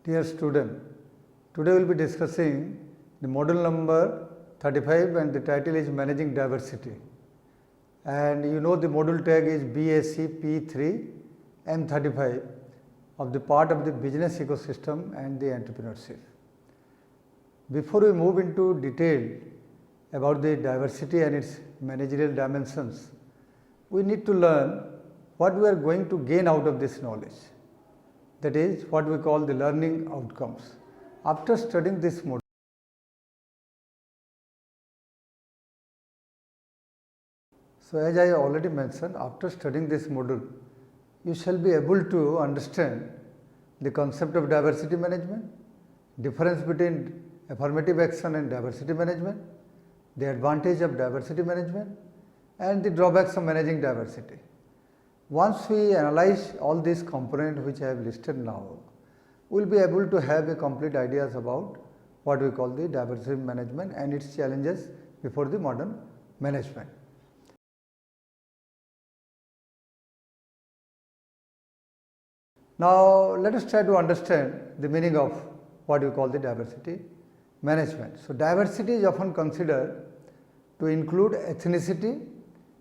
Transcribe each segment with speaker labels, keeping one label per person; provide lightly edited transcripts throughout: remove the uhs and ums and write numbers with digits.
Speaker 1: Dear student, today we will be discussing the module number 35 and the title is Managing Diversity. And you know the module tag is BSE P3 M35 of the part of the business ecosystem and the entrepreneurship. Before we move into detail about the diversity and its managerial dimensions, we need to learn what we are going to gain out of this knowledge. That is what we call the learning outcomes. After studying this module, so as I already mentioned, after studying this module, you shall be able to understand the concept of diversity management, difference between affirmative action and diversity management, the advantage of diversity management and the drawbacks of managing diversity. Once we analyze all these components which I have listed now, we will be able to have a complete ideas about what we call the diversity management and its challenges before the modern management. Now, let us try to understand the meaning of what we call the diversity management. So, diversity is often considered to include ethnicity,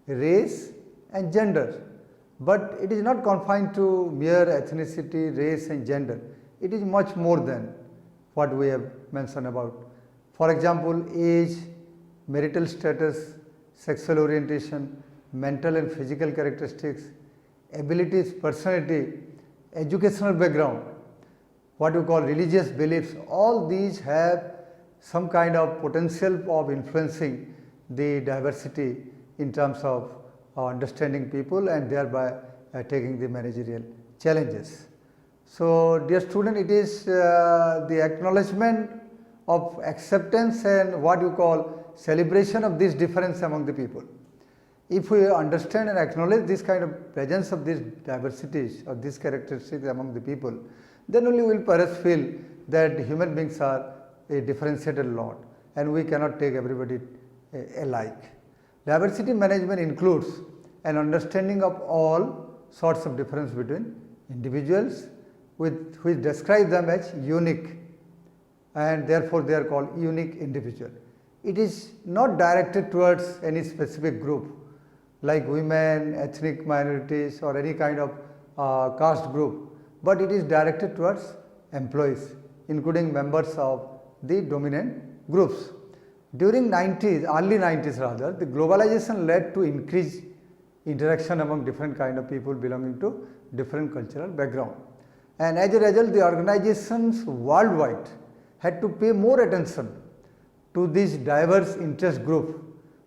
Speaker 1: race and gender, but it is not confined to mere ethnicity, race and gender. It is much more than what we have mentioned about. For example, age, marital status, sexual orientation, mental and physical characteristics, abilities, personality, educational background, what you call religious beliefs, all these have some kind of potential of influencing the diversity in terms of understanding people and thereby taking the managerial challenges. So, dear student, it is the acknowledgement of acceptance and what you call celebration of this difference among the people. If we understand and acknowledge this kind of presence of these diversities or these characteristics among the people, then only we will perhaps feel that human beings are a differentiated lot and we cannot take everybody alike. Diversity management includes an understanding of all sorts of difference between individuals which describe them as unique and therefore they are called unique individual. It is not directed towards any specific group like women, ethnic minorities or any kind of caste group, but it is directed towards employees including members of the dominant groups. During early 90s rather, the globalization led to increased interaction among different kind of people belonging to different cultural background. And as a result, the organizations worldwide had to pay more attention to this diverse interest group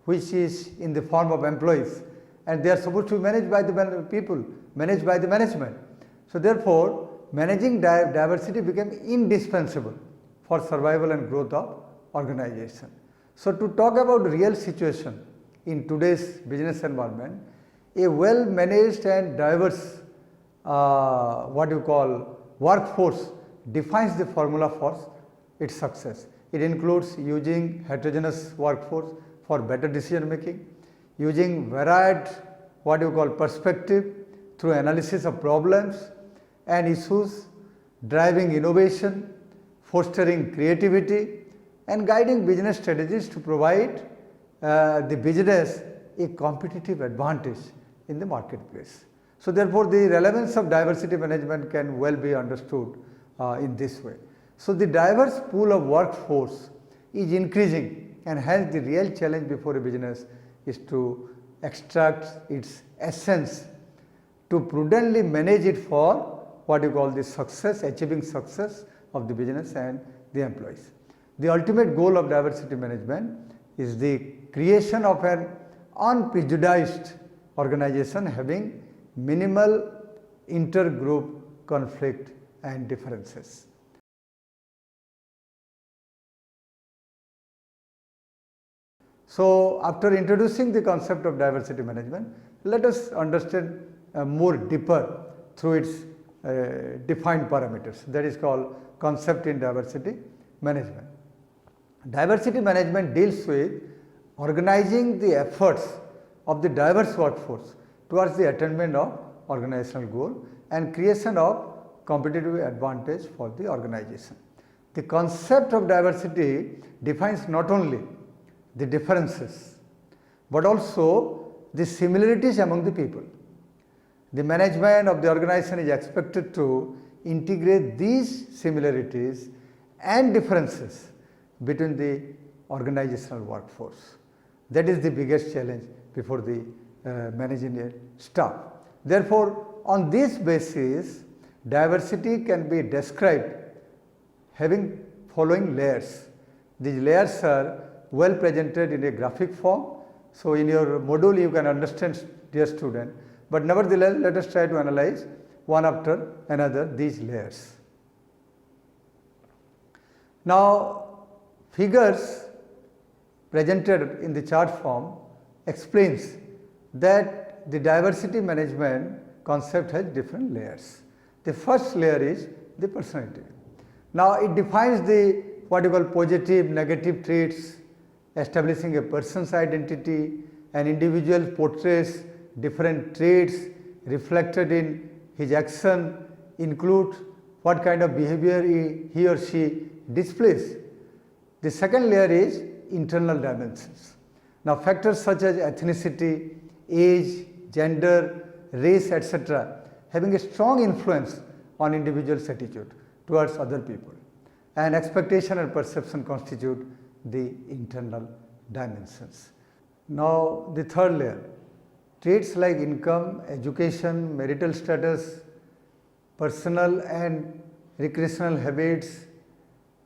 Speaker 1: which is in the form of employees and they are supposed to be managed by the people, managed by the management. So, therefore, managing diversity became indispensable for survival and growth of organization. So, to talk about real situation in today's business environment, a well managed and diverse what you call workforce defines the formula for its success. It includes using heterogeneous workforce for better decision making, using varied what you call perspective through analysis of problems and issues, driving innovation, fostering creativity and guiding business strategies to provide the business a competitive advantage in the marketplace. So, therefore, the relevance of diversity management can well be understood in this way. So, the diverse pool of workforce is increasing and hence the real challenge before a business is to extract its essence, to prudently manage it for what you call the success, achieving success of the business and the employees. The ultimate goal of diversity management is the creation of an unprejudiced organization having minimal intergroup conflict and differences. So, after introducing the concept of diversity management, let us understand more deeper through its defined parameters, that is called concept in diversity management. Diversity management deals with organizing the efforts of the diverse workforce towards the attainment of organizational goal and creation of competitive advantage for the organization. The concept of diversity defines not only the differences, but also the similarities among the people. The management of the organization is expected to integrate these similarities and differences between the organizational workforce. That is the biggest challenge before the managerial staff. Therefore, on this basis, diversity can be described having following layers. These layers are well presented in a graphic form. So, in your module you can understand, dear student, but nevertheless let us try to analyze one after another these layers. Now, figures presented in the chart form explains that the diversity management concept has different layers. The first layer is the personality. Now, it defines the what you call positive, negative traits, establishing a person's identity. An individual portrays different traits reflected in his action, include what kind of behavior he or she displays. The second layer is internal dimensions. Now, factors such as ethnicity, age, gender, race, etc. having a strong influence on individual's attitude towards other people, and expectation and perception constitute the internal dimensions. Now, the third layer, traits like income, education, marital status, personal and recreational habits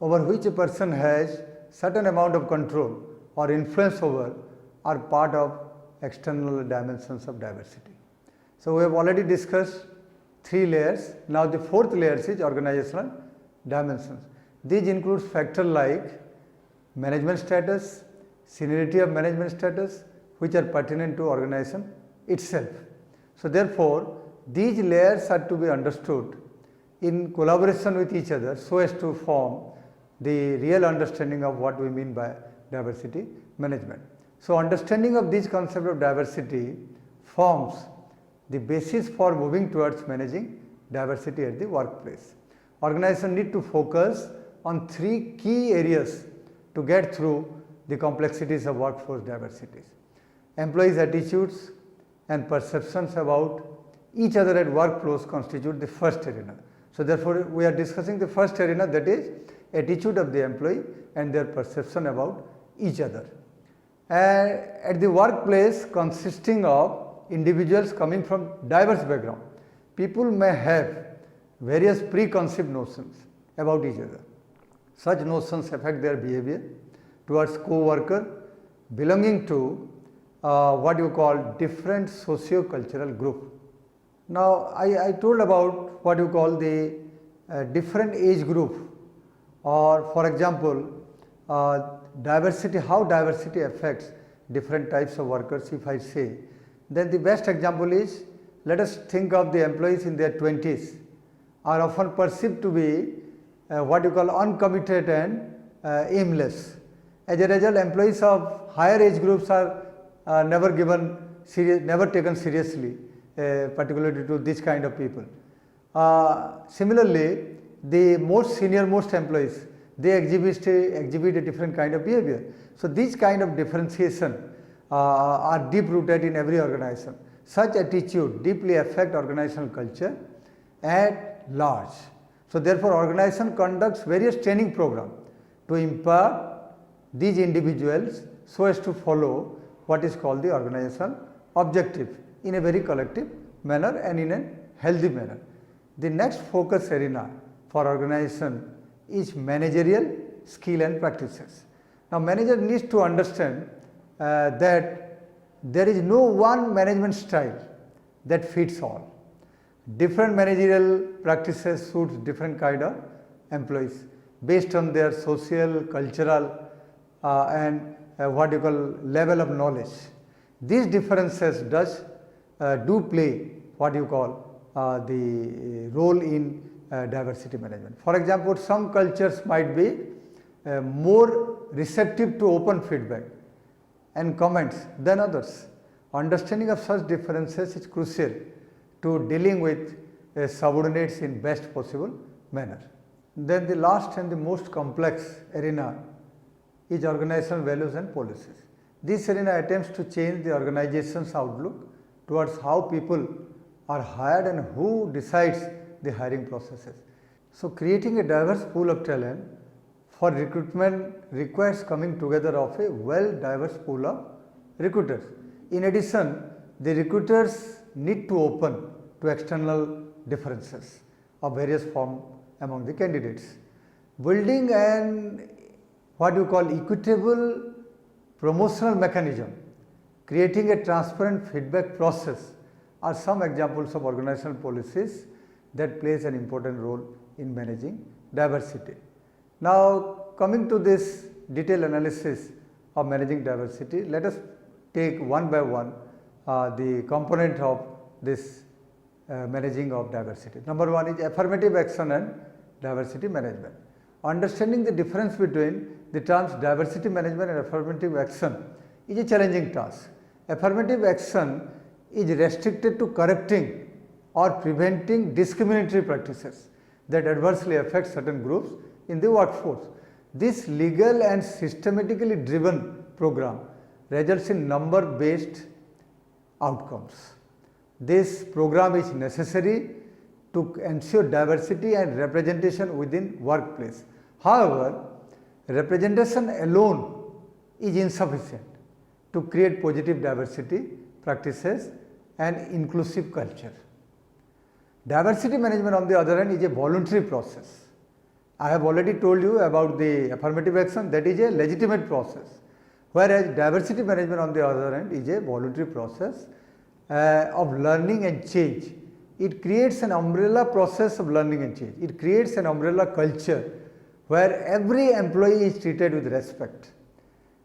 Speaker 1: over which a person has certain amount of control or influence over are part of external dimensions of diversity. So, we have already discussed three layers. Now, the fourth layer is organizational dimensions. These include factors like management status, seniority of management status, which are pertinent to organization itself. So, therefore, these layers are to be understood in collaboration with each other so as to form the real understanding of what we mean by diversity management. So, understanding of this concept of diversity forms the basis for moving towards managing diversity at the workplace. Organization need to focus on three key areas to get through the complexities of workforce diversities. Employees' attitudes and perceptions about each other at workplace constitute the first arena. So, therefore, we are discussing the first arena, that is attitude of the employee and their perception about each other. At the workplace consisting of individuals coming from diverse background, people may have various preconceived notions about each other. Such notions affect their behavior towards co-worker belonging to what you call different socio-cultural group. Now, I told about what you call the different age group, or for example, diversity, how diversity affects different types of workers. If I say, then the best example is, let us think of the employees in their 20s are often perceived to be what you call uncommitted and aimless. As a result, employees of higher age groups are never taken seriously, particularly to this kind of people. Similarly, the most senior most employees, they exhibit a different kind of behavior. So, these kind of differentiation are deep rooted in every organization. Such attitude deeply affect organizational culture at large. So, therefore, organization conducts various training programs to empower these individuals so as to follow what is called the organizational objective in a very collective manner and in a healthy manner. The next focus arena for organization is managerial skill and practices. Now, manager needs to understand that there is no one management style that fits all. Different managerial practices suits different kind of employees based on their social, cultural and what you call level of knowledge. These differences do play what you call the role in diversity management. For example, some cultures might be more receptive to open feedback and comments than others. Understanding of such differences is crucial to dealing with subordinates in best possible manner. Then the last and the most complex arena is organizational values and policies. This arena attempts to change the organization's outlook towards how people are hired and who decides the hiring processes. So, creating a diverse pool of talent for recruitment requires coming together of a diverse pool of recruiters. In addition, the recruiters need to open to external differences of various form among the candidates. Building an what you call equitable promotional mechanism, creating a transparent feedback process are some examples of organizational policies that plays an important role in managing diversity. Now, coming to this detailed analysis of managing diversity, let us take one by one the component of this managing of diversity. Number one is affirmative action and diversity management. Understanding the difference between the terms diversity management and affirmative action is a challenging task. Affirmative action is restricted to correcting or preventing discriminatory practices that adversely affect certain groups in the workforce. This legal and systematically driven program results in number-based outcomes. This program is necessary to ensure diversity and representation within workplace. However, representation alone is insufficient to create positive diversity practices and inclusive culture. Diversity management on the other hand is a voluntary process. I have already told you about the affirmative action, that is a legitimate process, whereas diversity management on the other hand is a voluntary process of learning and change. It creates an umbrella process of learning and change. It creates an umbrella culture where every employee is treated with respect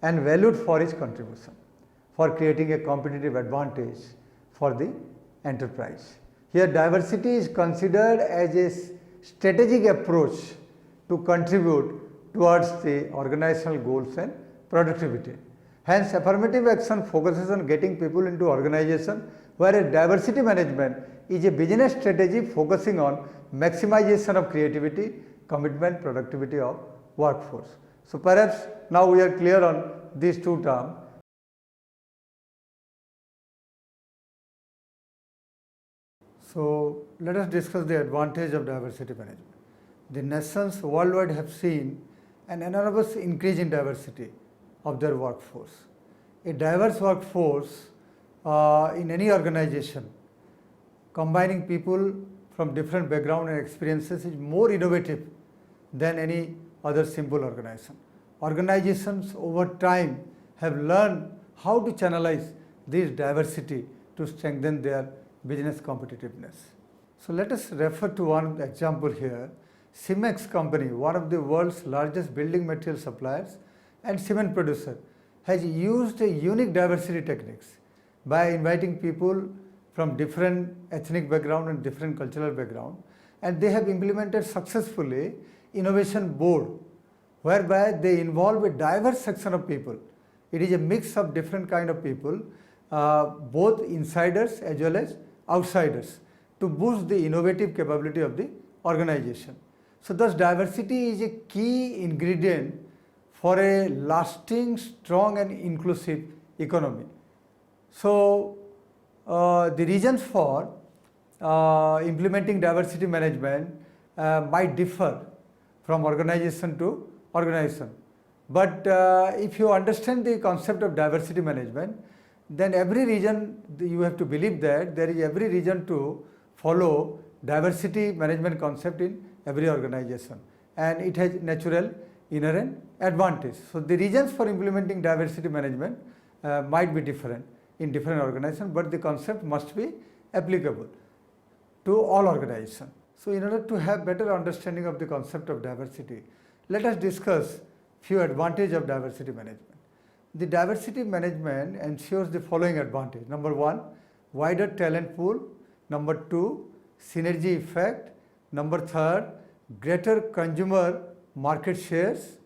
Speaker 1: and valued for his contribution, for creating a competitive advantage for the enterprise. Here diversity is considered as a strategic approach to contribute towards the organizational goals and productivity. Hence, affirmative action focuses on getting people into organization, whereas diversity management is a business strategy focusing on maximization of creativity, commitment, productivity of workforce. So, perhaps now we are clear on these two terms. So, let us discuss the advantage of diversity management. The nations worldwide have seen an enormous increase in diversity of their workforce. A diverse workforce in any organization combining people from different background and experiences is more innovative than any other simple organization. Organizations over time have learned how to channelize this diversity to strengthen their business competitiveness. So, let us refer to one example here. Cemex company, one of the world's largest building material suppliers and cement producer, has used a unique diversity techniques by inviting people from different ethnic background and different cultural background, and they have implemented successfully innovation board whereby they involve a diverse section of people. It is a mix of different kind of people, both insiders as well as outsiders, to boost the innovative capability of the organization. So, thus diversity is a key ingredient for a lasting, strong and inclusive economy. So, the reasons for implementing diversity management might differ from organization to organization. But if you understand the concept of diversity management, then every region you have to believe that there is every reason to follow diversity management concept in every organization, and it has natural inherent advantage. So, the reasons for implementing diversity management might be different in different organizations, but the concept must be applicable to all organizations. So, in order to have better understanding of the concept of diversity, let us discuss few advantages of diversity management. The diversity management ensures the following advantage. Number one, wider talent pool. Number two, synergy effect. Number third, greater consumer market shares.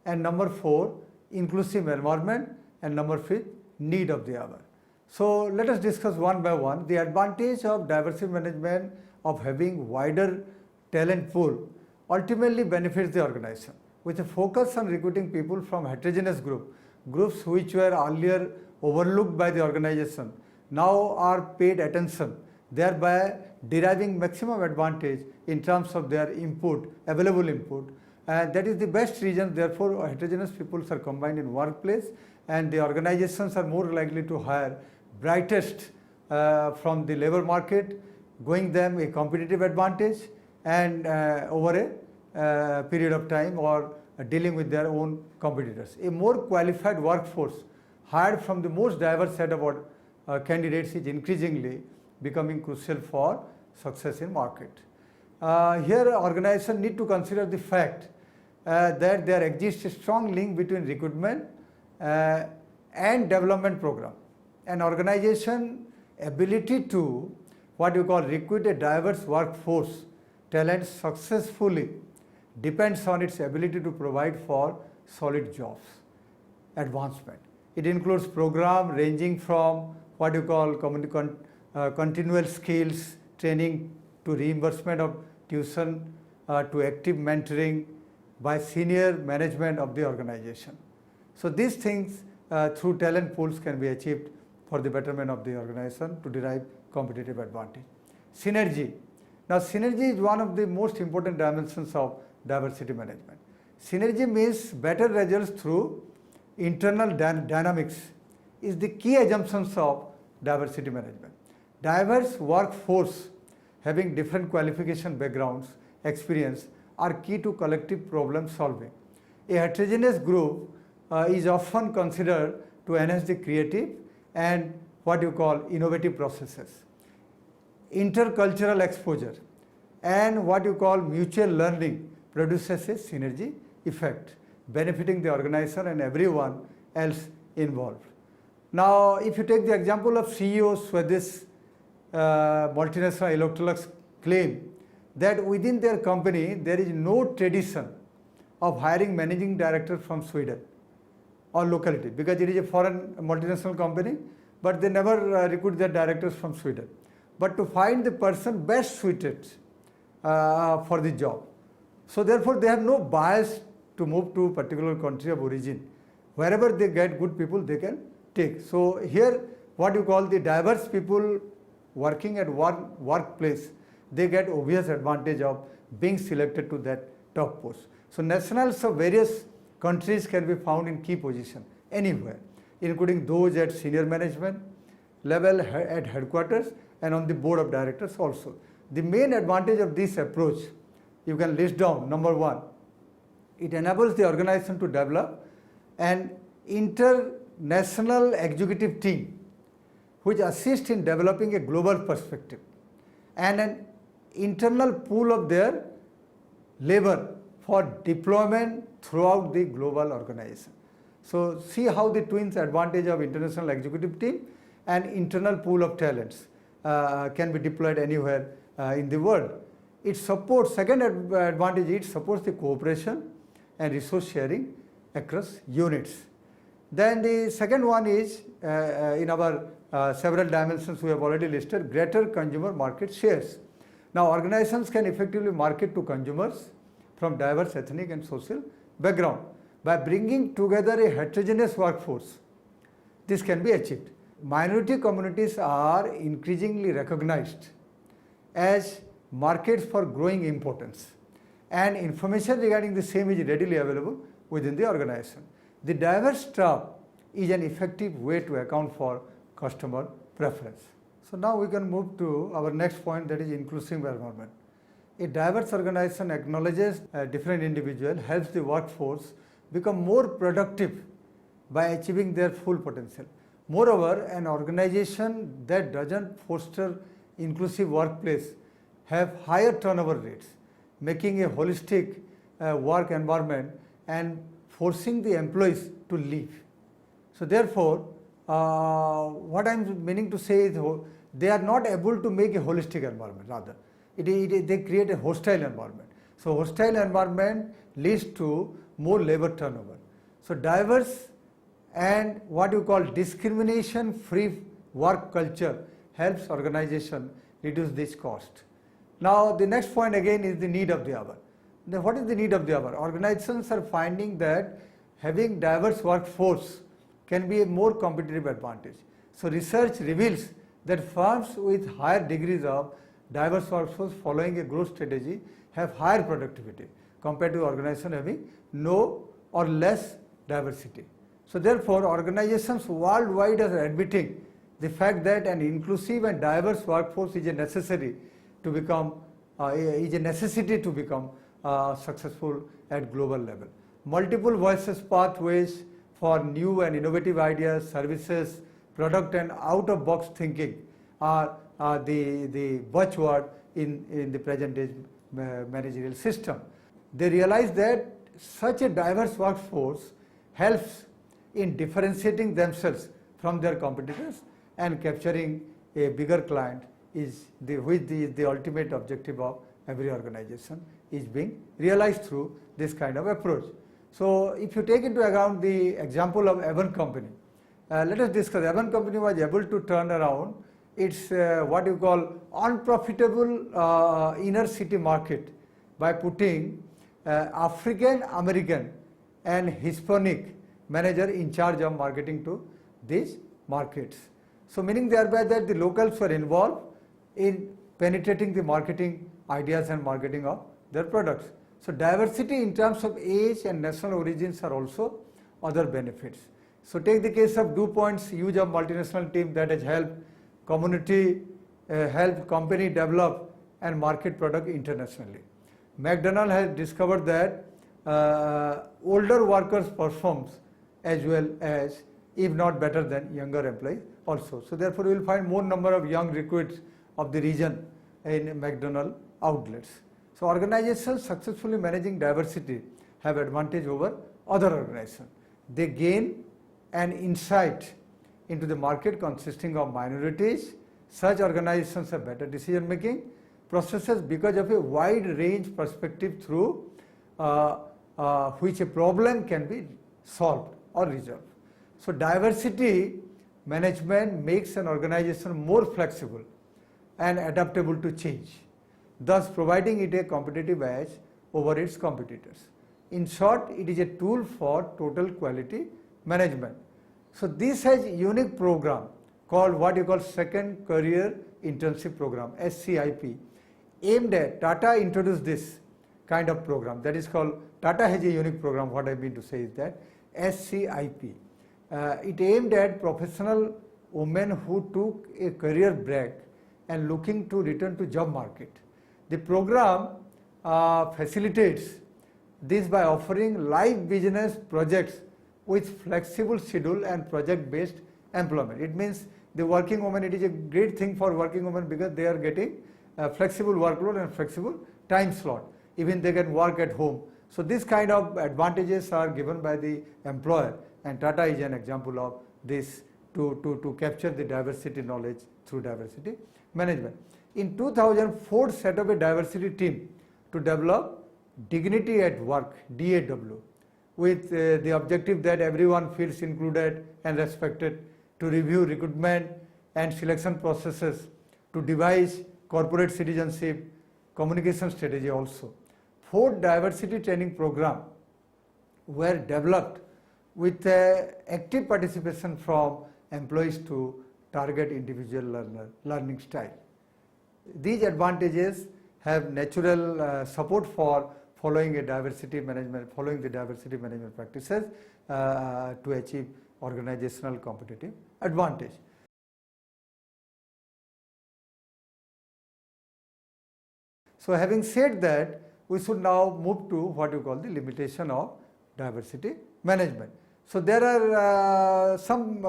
Speaker 1: And number four, inclusive environment. And number fifth, need of the hour. So let us discuss one by one. The advantage of diversity management of having wider talent pool ultimately benefits the organization. With a focus on recruiting people from heterogeneous groups which were earlier overlooked by the organization now are paid attention, thereby deriving maximum advantage in terms of their input, available input. And that is the best reason, therefore, heterogeneous peoples are combined in workplace, and the organizations are more likely to hire brightest from the labor market, giving them a competitive advantage and over a period of time, or dealing with their own competitors. A more qualified workforce hired from the most diverse set of candidates is increasingly becoming crucial for success in market. Here organizations need to consider the fact that there exists a strong link between recruitment and development program. An organization ability to what you call recruit a diverse workforce talent successfully depends on its ability to provide for solid jobs advancement. It includes program ranging from what you call continual skills training to reimbursement of tuition to active mentoring by senior management of the organization. So these things through talent pools can be achieved for the betterment of the organization to derive competitive advantage. Synergy. Now synergy is one of the most important dimensions of diversity management. Synergy means better results through internal dynamics is the key assumptions of diversity management. Diverse workforce having different qualification backgrounds, experience are key to collective problem solving. A heterogeneous group is often considered to enhance the creative and what you call innovative processes. Intercultural exposure and what you call mutual learning produces a synergy effect, benefiting the organization and everyone else involved. Now, if you take the example of CEO of Swedish multinational Electrolux claim that within their company there is no tradition of hiring managing director from Sweden or locality, because it is a foreign multinational company, but they never recruit their directors from Sweden. But to find the person best suited for the job. So therefore they have no bias to move to a particular country of origin. Wherever they get good people, they can take. So here what you call the diverse people working at one workplace, they get obvious advantage of being selected to that top post. So nationals of various countries can be found in key position anywhere, including those at senior management level at headquarters and on the board of directors also. The main advantage of this approach, you can list down. Number one, it enables the organization to develop an international executive team which assists in developing a global perspective and an internal pool of their labor for deployment throughout the global organization. So see how the twins advantage of international executive team and internal pool of talents can be deployed anywhere in the world. It supports, second advantage, it supports the cooperation and resource sharing across units. Then the second one is in our several dimensions we have already listed, greater consumer market shares. Now organizations can effectively market to consumers from diverse ethnic and social background by bringing together a heterogeneous workforce. This can be achieved. Minority communities are increasingly recognized as markets for growing importance, and information regarding the same is readily available within the organization. The diverse staff is an effective way to account for customer preference. So now we can move to our next point, that is inclusive environment. A diverse organization acknowledges a different individual, helps the workforce become more productive by achieving their full potential. Moreover, an organization that doesn't foster inclusive workplace have higher turnover rates, making a holistic work environment and forcing the employees to leave. So therefore, what I am meaning to say is they are not able to make a holistic environment, rather they create a hostile environment. So hostile environment leads to more labor turnover. So diverse and what you call discrimination free work culture helps organization reduce this cost. Now the next point again is the need of the hour. Then what is the need of the hour? Organizations are finding that having diverse workforce can be a more competitive advantage. So research reveals that firms with higher degrees of diverse workforce following a growth strategy have higher productivity compared to organizations having no or less diversity. So therefore, organizations worldwide are admitting the fact that an inclusive and diverse workforce is a necessity to become successful at global level. Multiple voices pathways for new and innovative ideas, services, product and out-of-box thinking are the watchword in the present day managerial system. They realize that such a diverse workforce helps in differentiating themselves from their competitors and capturing a bigger client is the ultimate objective of every organization is being realized through this kind of approach. So if you take into account the example of Avon Company, let us discuss. Avon Company was able to turn around its what you call unprofitable inner city market by putting African American and Hispanic manager in charge of marketing to these markets. So meaning thereby that the locals were involved in penetrating the marketing ideas and marketing of their products. So diversity in terms of age and national origins are also other benefits. So take the case of DuPont's huge of multinational team that has helped company develop and market product internationally. McDonald has discovered that older workers performs as well as, if not better than, younger employees also. So therefore, you will find more number of young recruits of the region in McDonald outlets. So organizations successfully managing diversity have advantage over other organizations. They gain an insight into the market consisting of minorities. Such organizations have better decision making processes because of a wide range perspective through which a problem can be solved or resolved. So diversity management makes an organization more flexible and adaptable to change, thus providing it a competitive edge over its competitors. In short, it is a tool for total quality management. So this has a unique program called what you call Second Career Internship Program, SCIP, aimed at, Tata introduced this kind of program, that is called, Tata has a unique program, what I mean to say is that SCIP. It aimed at professional women who took a career break and looking to return to job market. The program facilitates this by offering live business projects with flexible schedule and project-based employment. It means the working woman, it is a great thing for working women because they are getting flexible workload and flexible time slot. Even they can work at home. So this kind of advantages are given by the employer, and Tata is an example of this to capture the diversity knowledge through diversity management. In 2000, Ford set up a diversity team to develop Dignity at Work, DAW, with the objective that everyone feels included and respected, to review recruitment and selection processes, to devise corporate citizenship, communication strategy also. Ford diversity training program were developed with active participation from employees to target individual learning style. These advantages have natural support for following the diversity management practices to achieve organizational competitive advantage. So having said that, we should now move to what you call the limitation of diversity management. So there are some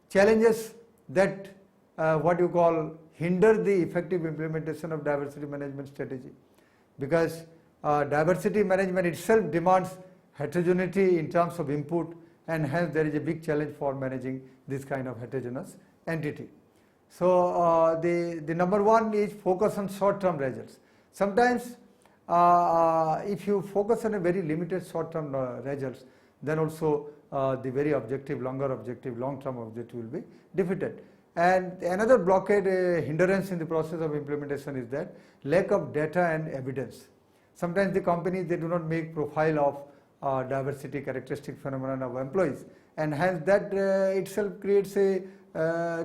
Speaker 1: challenges that what you call hinder the effective implementation of diversity management strategy, because diversity management itself demands heterogeneity in terms of input, and hence there is a big challenge for managing this kind of heterogeneous entity. So the number one is focus on short-term results. Sometimes if you focus on a very limited short-term results, then also the very objective, long-term objective will be defeated. And another blockade, hindrance in the process of implementation is that lack of data and evidence. Sometimes the companies, they do not make profile of diversity characteristic phenomenon of employees, and hence that itself creates a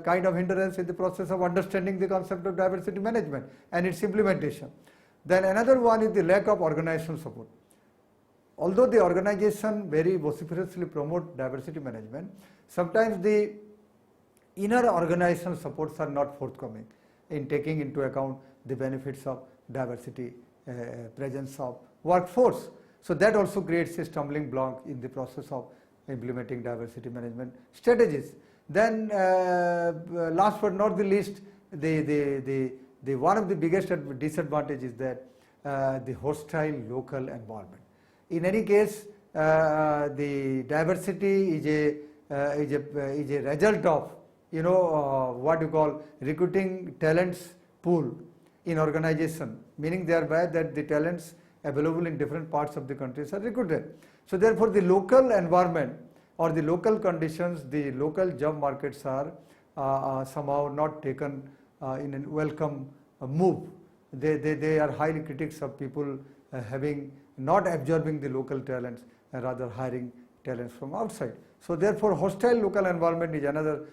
Speaker 1: kind of hindrance in the process of understanding the concept of diversity management and its implementation. Then another one is the lack of organizational support. Although the organization very vociferously promote diversity management, sometimes the inner organizational supports are not forthcoming in taking into account the benefits of diversity presence of workforce. So that also creates a stumbling block in the process of implementing diversity management strategies. Then last but not the least, the one of the biggest disadvantages is that the hostile local environment. In any case, the diversity is a result of what you call recruiting talents pool in organization, meaning thereby that the talents available in different parts of the countries are recruited. So therefore the local environment or the local conditions, the local job markets are somehow not taken in a welcome move. They are highly critics of people having not absorbing the local talents and rather hiring talents from outside. So therefore hostile local environment is another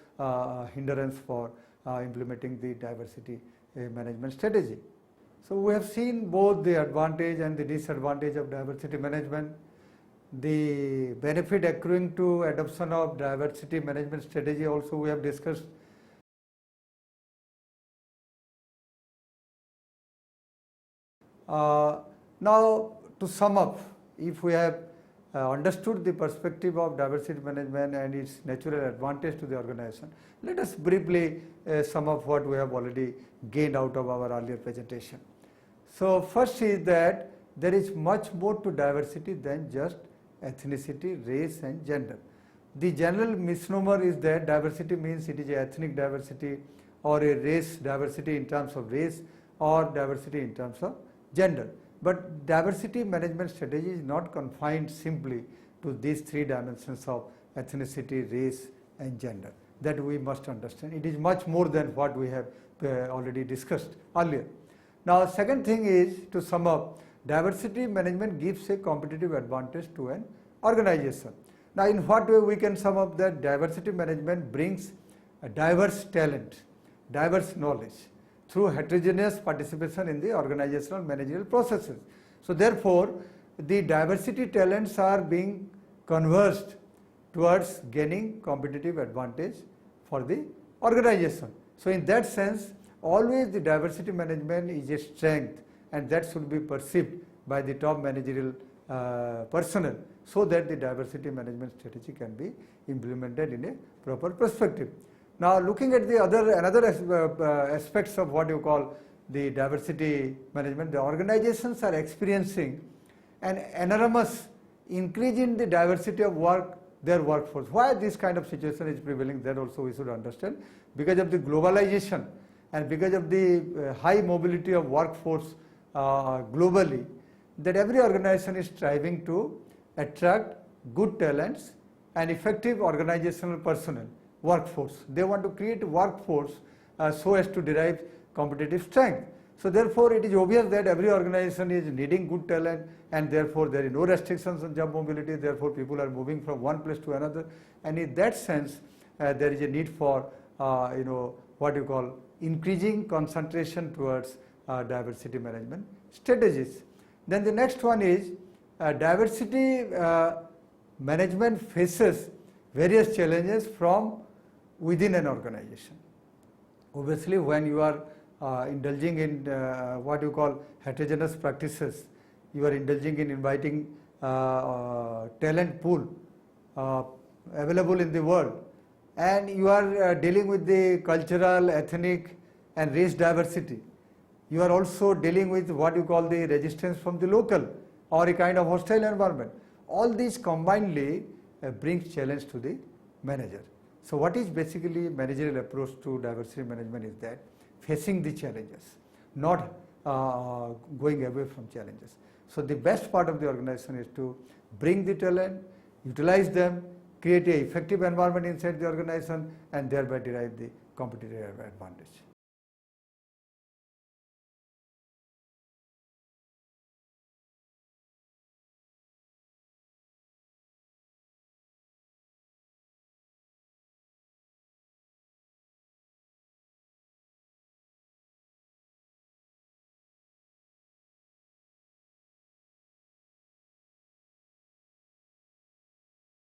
Speaker 1: hindrance for implementing the diversity management strategy. So we have seen both the advantage and the disadvantage of diversity management. The benefit accruing to adoption of diversity management strategy also we have discussed. Now to sum up, if we have understood the perspective of diversity management and its natural advantage to the organization, let us briefly sum up what we have already gained out of our earlier presentation. So first is that there is much more to diversity than just ethnicity, race and gender. The general misnomer is that diversity means it is a ethnic diversity or a race diversity in terms of race or diversity in terms of gender. But diversity management strategy is not confined simply to these three dimensions of ethnicity, race and gender. That we must understand. It is much more than what we have already discussed earlier. Now second thing is, to sum up, diversity management gives a competitive advantage to an organization. Now in what way we can sum up that? Diversity management brings a diverse talent, diverse knowledge through heterogeneous participation in the organizational managerial processes. So therefore the diversity talents are being converged towards gaining competitive advantage for the organization. So in that sense, always the diversity management is a strength, and that should be perceived by the top managerial personnel, so that the diversity management strategy can be implemented in a proper perspective. Now looking at the another aspects of what you call the diversity management, the organizations are experiencing an enormous increase in the diversity of their workforce. Why this kind of situation is prevailing, that also we should understand. Because of the globalization and because of the high mobility of workforce globally, that every organization is striving to attract good talents and effective organizational personnel, workforce. They want to create a workforce so as to derive competitive strength. So therefore it is obvious that every organization is needing good talent, and therefore there is no restrictions on job mobility, therefore people are moving from one place to another, and in that sense there is a need for what you call increasing concentration towards diversity management strategies. Then the next one is diversity management faces various challenges from within an organization. Obviously when you are indulging in what you call heterogeneous practices, you are indulging in inviting talent pool available in the world, and you are dealing with the cultural, ethnic and race diversity. You are also dealing with what you call the resistance from the local or a kind of hostile environment. All these combinedly brings challenge to the manager. So what is basically managerial approach to diversity management is that facing the challenges, not going away from challenges. So the best part of the organization is to bring the talent, utilize them, create an effective environment inside the organization, and thereby derive the competitive advantage.